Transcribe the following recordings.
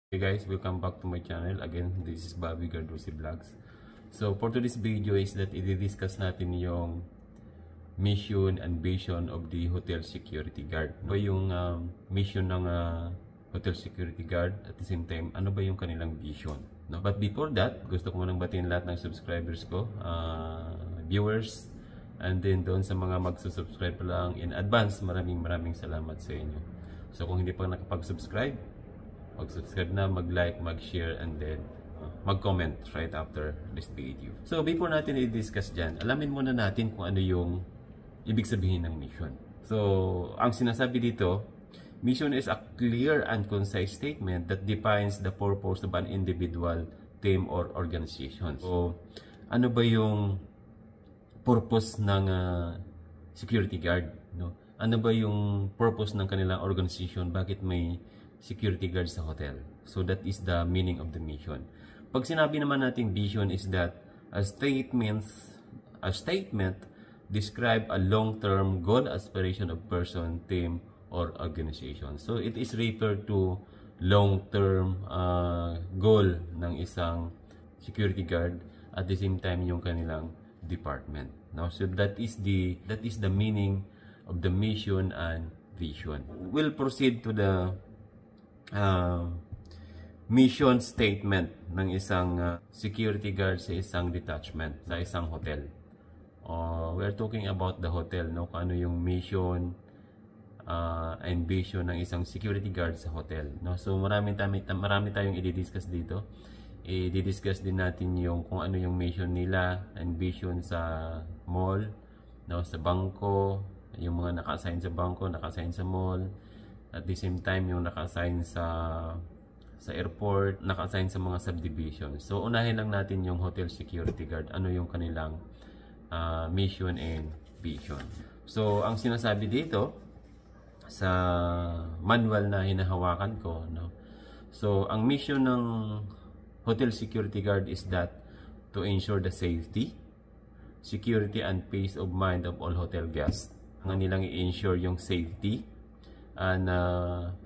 Hey guys, welcome back to my channel. Again, this is Bobby Gardosi Vlogs. So for today's video is that i-discuss natin yung mission and vision of the hotel security guard. Ano ba yung mission ng hotel security guard, at the same time, ano ba yung kanilang vision? No? But before that, gusto ko munang batiin lahat ng subscribers ko, viewers, and then doon sa mga magsusubscribe lang in advance, maraming salamat sa inyo. So kung hindi pa nakapag-subscribe, mag-subscribe na, mag-like, mag-share, and then mag-comment right after this video. So before natin i-discuss dyan, alamin muna natin kung ano yung ibig sabihin ng mission. So ang sinasabi dito, mission is a clear and concise statement that defines the purpose of an individual, team, or organization. So ano ba yung purpose ng security guard? No? Ano ba yung purpose ng kanilang organization? Bakit may security guard sa hotel? So that is the meaning of the mission. Pag sinabi naman natin vision is that a statement describe a long-term goal, aspiration of person, team, or organization. So it is referred to long-term goal ng isang security guard, at the same time yung kanilang department. Now, so that is the meaning of the mission and vision. We'll proceed to the mission statement ng isang security guard sa isang detachment, sa isang hotel. We're talking about the hotel, no? Kung ano yung mission and vision ng isang security guard sa hotel, no? So marami tayong i-discuss dito. I-discuss din natin yung kung ano yung mission nila and vision sa mall, no? Sa bangko, yung mga naka-assign sa bangko, naka-assign sa mall. At the same time, yung naka-assign sa airport, naka-assign sa mga subdivisions. So, unahin lang natin yung hotel security guard. Ano yung kanilang mission and vision. So, ang sinasabi dito sa manual na hinahawakan ko, no? So, ang mission ng hotel security guard is that to ensure the safety, security, and peace of mind of all hotel guests. Ang nilang i-ensure yung safety and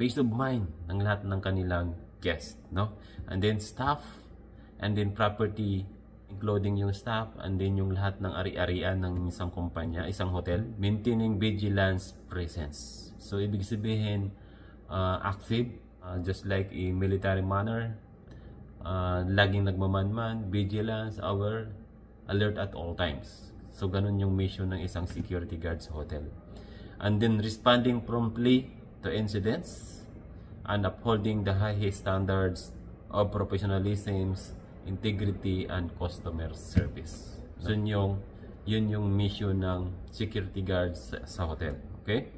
peace of mind ng lahat ng kanilang guests, no? And then staff, and then property, including yung staff, and then yung lahat ng ari-arian ng isang kumpanya, isang hotel. Maintaining vigilance presence. So ibig sabihin active, just like a military manner, laging nagmamanman, vigilance, aware, alert at all times. So ganun yung mission ng isang security guard sa hotel. And then responding promptly to incidents and upholding the highest standards of professionalism, integrity, and customer service. So yun yung mission ng security guards sa hotel. Okay?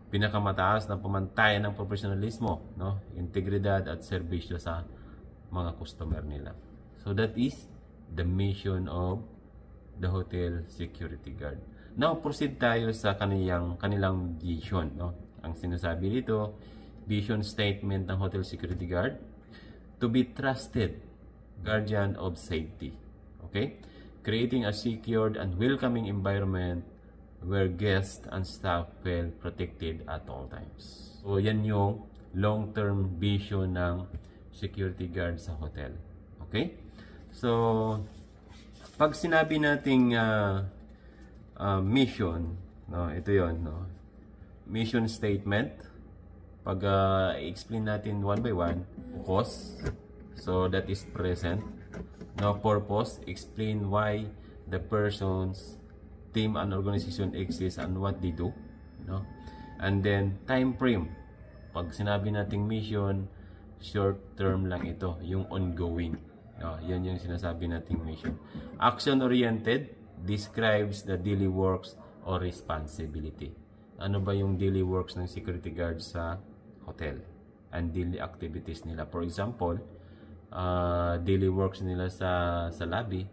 Pinakamataas na pamantayan ng professionalismo, no? Integridad at serbisyo sa mga customer nila. So that is the mission of the hotel security guard. Now, proceed tayo sa kanilang vision, no? Ang sinasabi dito, vision statement ng hotel security guard, to be trusted guardian of safety. Okay? Creating a secured and welcoming environment where guests and staff feel protected at all times. So, yan yung long-term vision ng security guard sa hotel. Okay? So, pag sinabi nating mission, no, ito yon, no? Mission statement. Pag i-explain natin one by one, focus, so that is present. No, purpose, explain why the persons, team, and organization exist and what they do, no? And then time frame. Pag sinabi nating mission, short term lang ito, yung ongoing. No, yan yung sinasabi nating mission. Action oriented describes the daily works or responsibility. Ano ba yung daily works ng security guard sa hotel and daily activities nila? For example, daily works nila sa lobby,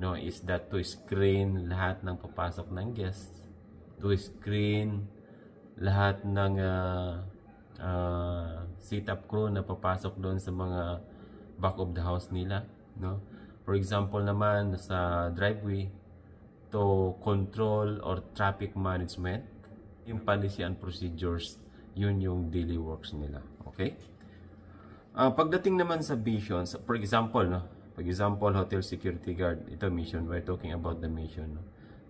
no, is that to screen lahat ng papasok ng guests, to screen lahat ng setup crew na papasok doon sa mga back of the house nila, no? For example naman sa driveway, to control or traffic management, yung policy and procedures Yun yung daily works nila. Okay? Pagdating naman sa vision, for example, no? For example, hotel security guard, ito mission, we're talking about the mission. No?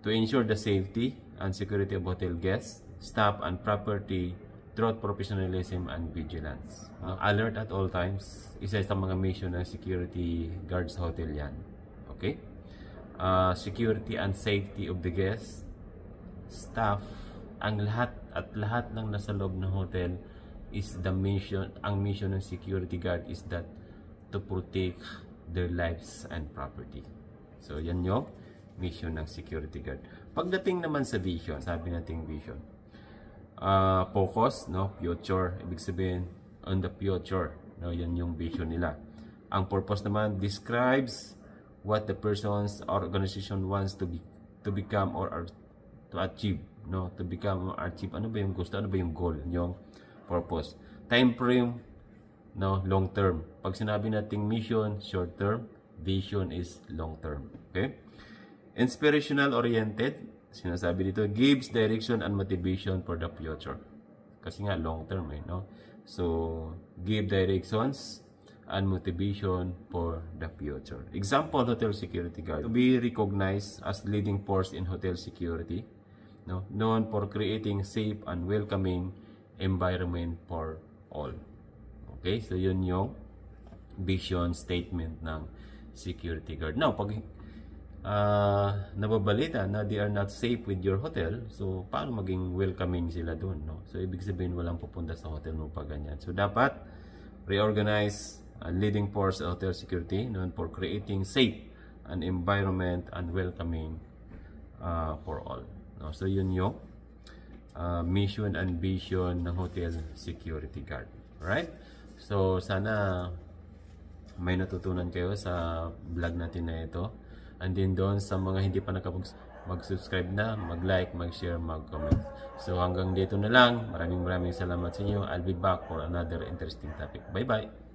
To ensure the safety and security of hotel guests, staff, and property throughout professionalism and vigilance. Alert at all times, isa sa mga mission ng security guard sa hotel yan. Okay? Security and safety of the guests, staff, ang lahat ng nasa loob ng hotel is the mission. Ang mission ng security guard is that to protect their lives and property. So yan yung mission ng security guard. Pagdating naman sa vision, sabi nating vision, focus, no, future, ibig sabihin on the future, no, yan yung vision nila. Ang purpose naman describes what the persons or organization wants to become or to achieve, no, to become or achieve. Ano ba yung gusto, ano ba yung goal, yung purpose. Time frame, no, long term. Pag sinabi nating mission, short term, vision is long term. Okay? Inspirational oriented, sinasabi dito, gives direction and motivation for the future. Kasi nga long term no? So, give directions and motivation for the future. Example, hotel security guard. To be recognized as leading force in hotel security, no? Known for creating safe and welcoming environment for all. Okay? So, yun yung vision statement ng security guard. Now, pag nababalita na they are not safe with your hotel, so paano maging welcoming sila doon, no? So ibig sabihin walang pupunta sa hotel mo pag ganyan. So dapat reorganize leading force hotel security known for creating safe an environment and welcoming for all, no? So yun yung mission and vision ng hotel security guard. Right? So sana may natutunan kayo sa vlog natin na ito. And then doon sa mga hindi pa mag-subscribe na, mag-like, mag-share, mag-comment. So hanggang dito na lang. Maraming salamat sa inyo. I'll be back for another interesting topic. Bye-bye!